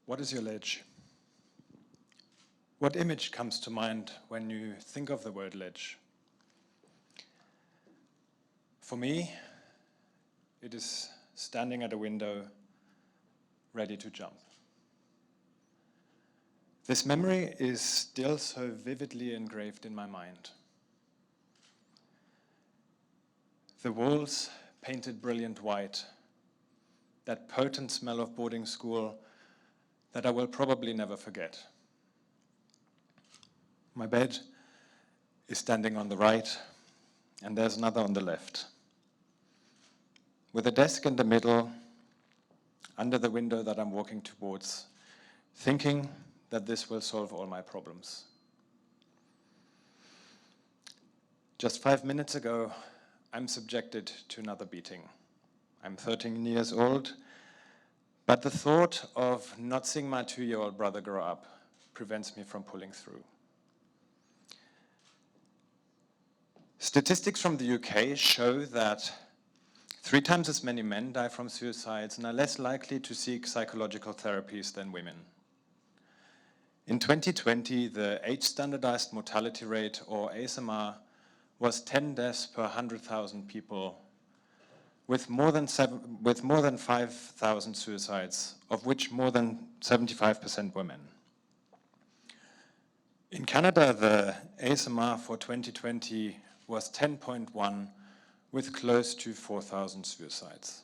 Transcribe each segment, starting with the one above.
What is your ledge? What image comes to mind when you think of the word ledge? For me, it is standing at a window, ready to jump. This memory is still so vividly engraved in my mind. The walls painted brilliant white, that potent smell of boarding school that I will probably never forget. My bed is standing on the right, and there's another on the left. With a desk in the middle, under the window that I'm walking towards, thinking that this will solve all my problems. Just 5 minutes ago, I'm subjected to another beating. I'm 13 years old, but the thought of not seeing my 2-year-old brother grow up prevents me from pulling through. Statistics from the UK show that 3 times as many men die from suicides and are less likely to seek psychological therapies than women. In 2020, the age-standardized mortality rate, or ASMR, was 10 deaths per 100,000 people, with more than 5,000 suicides, of which more than 75% were men. In Canada, the ASMR for 2020 was 10.1, with close to 4,000 suicides.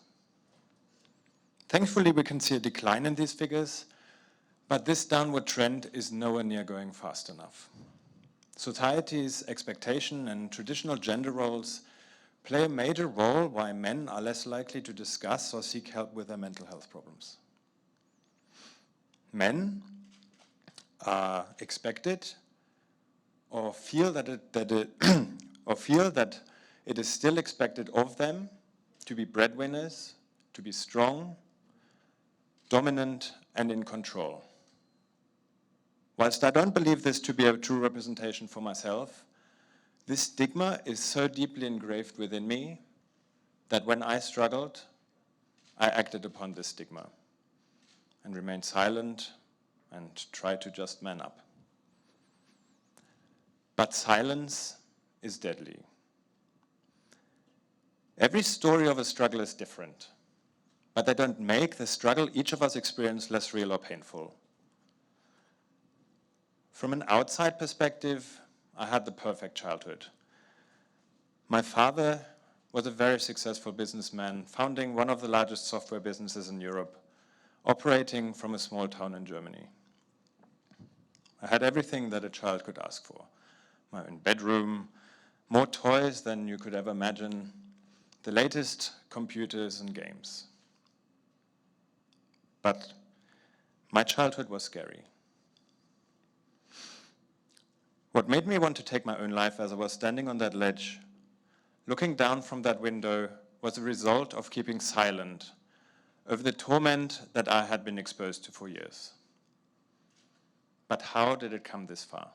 Thankfully, we can see a decline in these figures, but this downward trend is nowhere near going fast enough. Society's expectation and traditional gender roles play a major role why men are less likely to discuss or seek help with their mental health problems. Men are expected or feel that it is still expected of them to be breadwinners, to be strong, dominant, and in control. Whilst I don't believe this to be a true representation for myself, this stigma is so deeply engraved within me that when I struggled, I acted upon this stigma and remained silent and tried to just man up. But silence is deadly. Every story of a struggle is different, but they don't make the struggle each of us experience less real or painful. From an outside perspective, I had the perfect childhood. My father was a very successful businessman, founding one of the largest software businesses in Europe, operating from a small town in Germany. I had everything that a child could ask for. My own bedroom, more toys than you could ever imagine, the latest computers and games. But my childhood was scary. What made me want to take my own life as I was standing on that ledge, looking down from that window, was a result of keeping silent over the torment that I had been exposed to for years. But how did it come this far?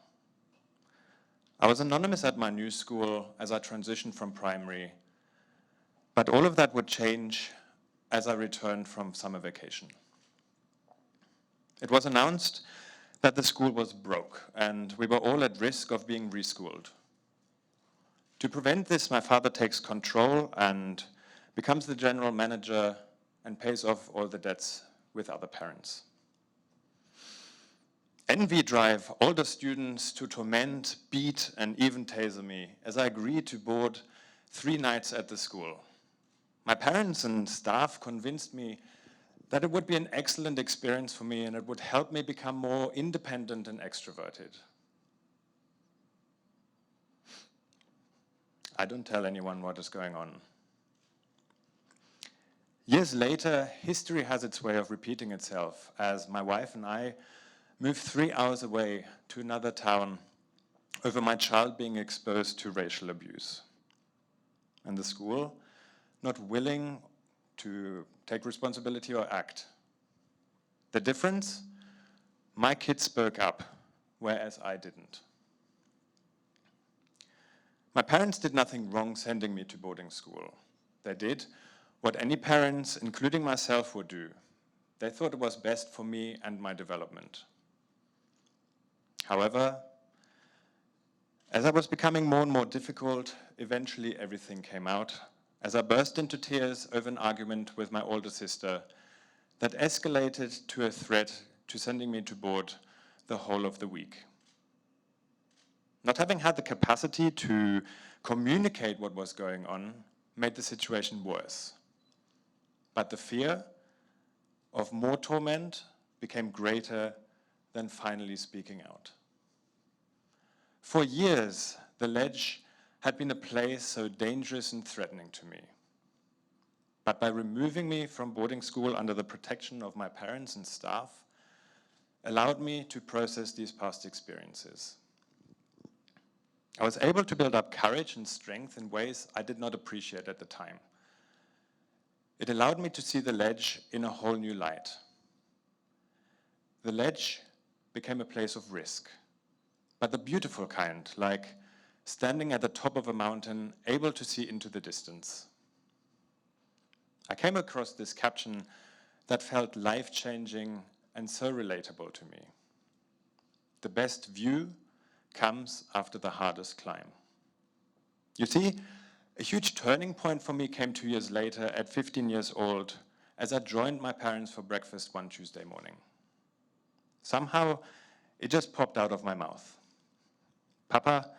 I was anonymous at my new school as I transitioned from primary, but all of that would change as I returned from summer vacation. It was announced that the school was broke and we were all at risk of being reschooled. To prevent this, my father takes control and becomes the general manager and pays off all the debts with other parents. Envy drive older students to torment, beat, and even taser me as I agreed to board 3 nights at the school. My parents and staff convinced me that it would be an excellent experience for me and it would help me become more independent and extroverted. I don't tell anyone what is going on. Years later, history has its way of repeating itself as my wife and I moved 3 hours away to another town over my child being exposed to racial abuse. And the school, not willing to take responsibility or act. The difference? My kids spoke up, whereas I didn't. My parents did nothing wrong sending me to boarding school. They did what any parents, including myself, would do. They thought it was best for me and my development. However, as I was becoming more and more difficult, eventually everything came out as I burst into tears over an argument with my older sister that escalated to a threat to sending me to board the whole of the week. Not having had the capacity to communicate what was going on made the situation worse. But the fear of more torment became greater than finally speaking out. For years, the ledge had been a place so dangerous and threatening to me. But by removing me from boarding school under the protection of my parents and staff, allowed me to process these past experiences. I was able to build up courage and strength in ways I did not appreciate at the time. It allowed me to see the ledge in a whole new light. The ledge became a place of risk, but the beautiful kind, like standing at the top of a mountain, able to see into the distance. I came across this caption that felt life-changing and so relatable to me. The best view comes after the hardest climb. You see, a huge turning point for me came 2 years later at 15 years old as I joined my parents for breakfast one Tuesday morning. Somehow, it just popped out of my mouth. Papa,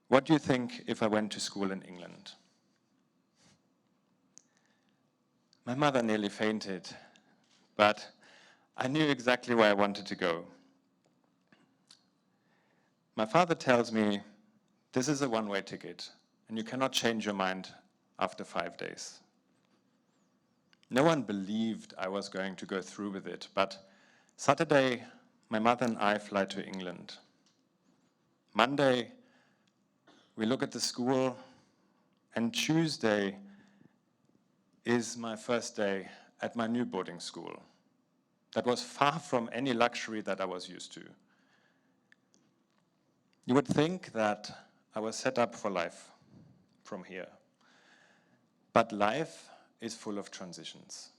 what do you think if I went to school in England? My mother nearly fainted, but I knew exactly where I wanted to go. My father tells me, this is a one-way ticket, and you cannot change your mind after 5 days. No one believed I was going to go through with it, but Saturday, my mother and I fly to England. Monday, we look at the school, and Tuesday is my first day at my new boarding school. That was far from any luxury that I was used to. You would think that I was set up for life from here. But life is full of transitions.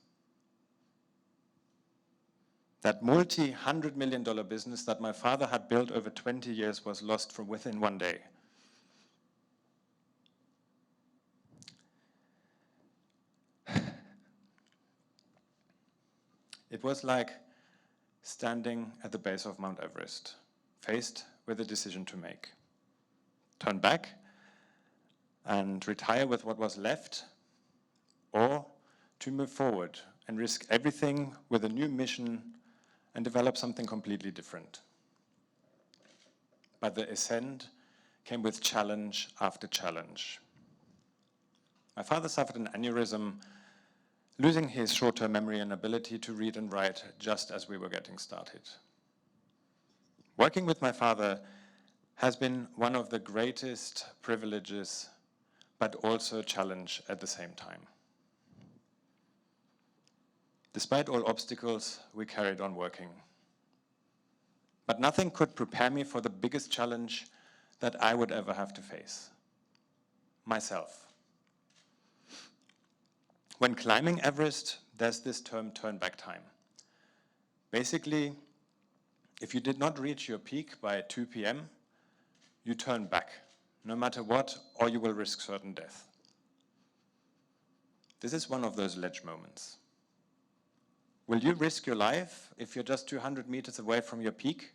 That multi-$100 million business that my father had built over 20 years was lost from within one day. It was like standing at the base of Mount Everest, faced with a decision to make. Turn back and retire with what was left, or to move forward and risk everything with a new mission and develop something completely different. But the ascent came with challenge after challenge. My father suffered an aneurysm, losing his short-term memory and ability to read and write just as we were getting started. Working with my father has been one of the greatest privileges, but also a challenge at the same time. Despite all obstacles, we carried on working. But nothing could prepare me for the biggest challenge that I would ever have to face: myself. When climbing Everest, there's this term, turn back time. Basically, if you did not reach your peak by 2 p.m., you turn back, no matter what, or you will risk certain death. This is one of those ledge moments. Will you risk your life if you're just 200 meters away from your peak?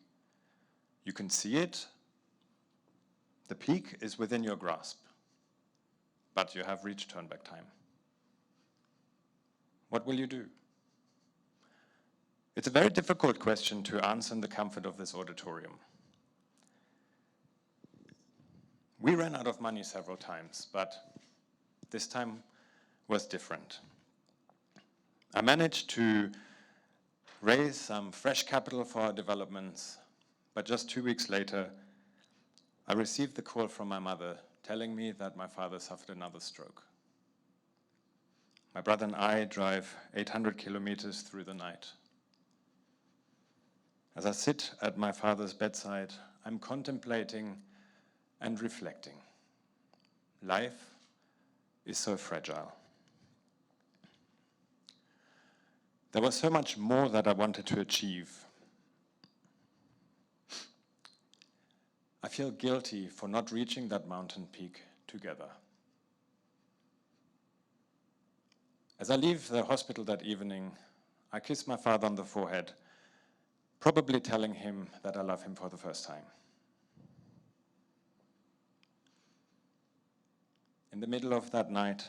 You can see it. The peak is within your grasp, but you have reached turn back time. What will you do? It's a very difficult question to answer in the comfort of this auditorium. We ran out of money several times, but this time was different. I managed to raise some fresh capital for our developments, but just 2 weeks later, I received the call from my mother telling me that my father suffered another stroke. My brother and I drive 800 kilometers through the night. As I sit at my father's bedside, I'm contemplating and reflecting. Life is so fragile. There was so much more that I wanted to achieve. I feel guilty for not reaching that mountain peak together. As I leave the hospital that evening, I kiss my father on the forehead, probably telling him that I love him for the first time. In the middle of that night,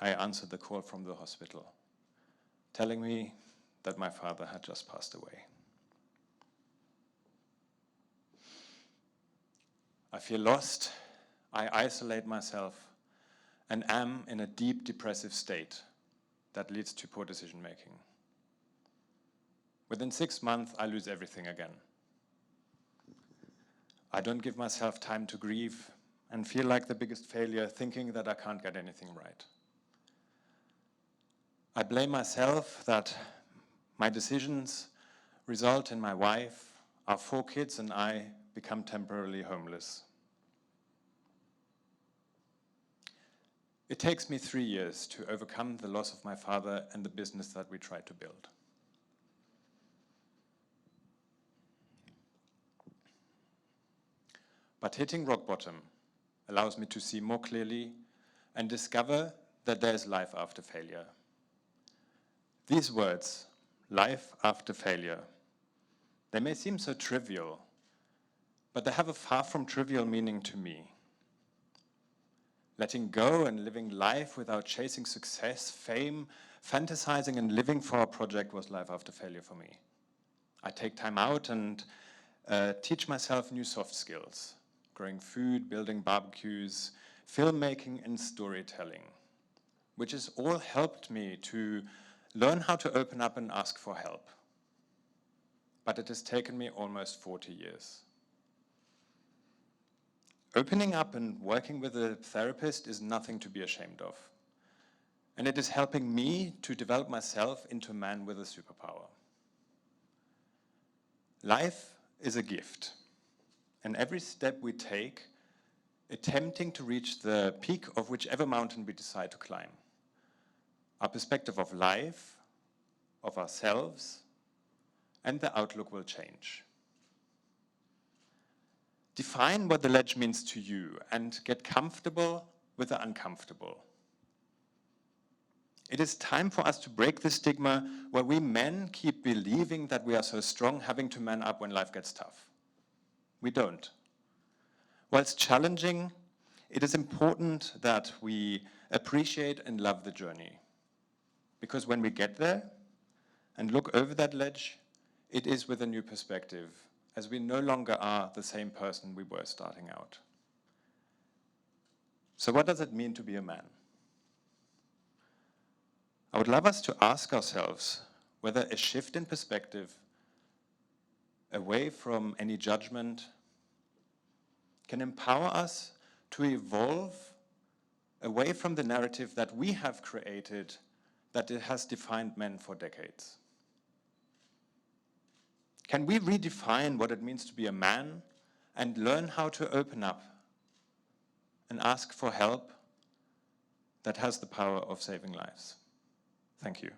I answered the call from the hospital, telling me that my father had just passed away. I feel lost, I isolate myself, and am in a deep depressive state that leads to poor decision making. Within 6 months, I lose everything again. I don't give myself time to grieve and feel like the biggest failure, thinking that I can't get anything right. I blame myself that my decisions result in my wife, our 4 kids, and I become temporarily homeless. It takes me 3 years to overcome the loss of my father and the business that we tried to build. But hitting rock bottom allows me to see more clearly and discover that there is life after failure. These words, life after failure, they may seem so trivial, but they have a far from trivial meaning to me. Letting go and living life without chasing success, fame, fantasizing and living for a project was life after failure for me. I take time out and teach myself new soft skills, growing food, building barbecues, filmmaking and storytelling, which has all helped me to learn how to open up and ask for help. But it has taken me almost 40 years. Opening up and working with a therapist is nothing to be ashamed of. And it is helping me to develop myself into a man with a superpower. Life is a gift. And every step we take, attempting to reach the peak of whichever mountain we decide to climb, our perspective of life, of ourselves, and the outlook will change. Define what the ledge means to you and get comfortable with the uncomfortable. It is time for us to break the stigma where we men keep believing that we are so strong, having to man up when life gets tough. We don't. Whilst challenging, it is important that we appreciate and love the journey. Because when we get there and look over that ledge, it is with a new perspective, as we no longer are the same person we were starting out. So what does it mean to be a man? I would love us to ask ourselves whether a shift in perspective away from any judgment can empower us to evolve away from the narrative that we have created that it has defined men for decades. Can we redefine what it means to be a man and learn how to open up and ask for help that has the power of saving lives? Thank you.